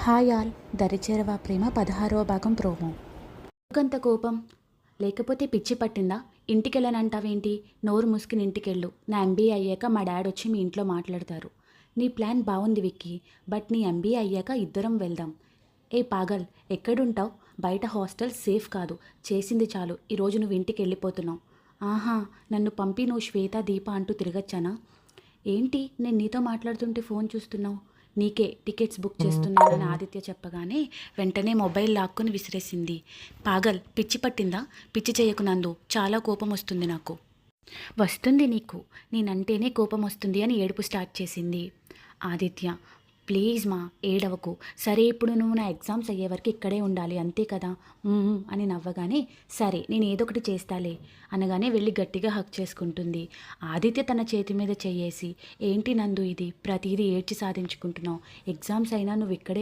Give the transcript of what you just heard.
Hi all దరిచేరవా ప్రేమ 16వ భాగం promo. ఎందుకంత కోపం? లేకపోతే పిచ్చి పట్టిందా? ఇంటికెళ్ళనంటావేంటి? నోరు మూసుకుని ఇంటికెళ్ళు. నా ఎంబీఏ అయ్యాక మా డాడ్ వచ్చి మీ ఇంట్లో మాట్లాడతారు. నీ ప్లాన్ బాగుంది విక్కీ, బట్ నీ ఎంబీఏ అయ్యాక ఇద్దరం వెళ్దాం. ఏ పాగల్, ఎక్కడుంటావు? బయట హాస్టల్ సేఫ్ కాదు. చేసింది చాలు. ఈరోజు నువ్వు ఇంటికి వెళ్ళిపోతున్నావు. ఆహా, నన్ను పంపి నువ్వు శ్వేత దీప అంటూ తిరగచ్చానా? ఏంటి నేను నీతో మాట్లాడుతుంటే ఫోన్ చూస్తున్నావు? నీకే టికెట్స్ బుక్ చేస్తున్నానని ఆదిత్య చెప్పగానే వెంటనే మొబైల్ లాక్కుని విసిరేసింది. పాగల్, పిచ్చి పట్టిందా? పిచ్చి చేయకు నందు, చాలా కోపం వస్తుంది నాకు. వస్తుంది నీకు, నేనంటేనే కోపం వస్తుంది అని ఏడుపు స్టార్ట్ చేసింది. ఆదిత్య, ప్లీజ్ మా, ఏడవకు. సరే, ఇప్పుడు నువ్వు నా ఎగ్జామ్స్ అయ్యే వరకు ఇక్కడే ఉండాలి అంతే కదా అని నవ్వగానే సరే నేను ఏదో ఒకటి చేస్తాలే అనగానే వెళ్ళి గట్టిగా హక్ చేసుకుంటుంది. ఆదిత్య తన చేతి మీద చెయ్యేసి, ఏంటి నందు ఇది, ప్రతిదీ ఏడ్చి సాధించుకుంటున్నావు? ఎగ్జామ్స్ అయినా నువ్వు ఇక్కడే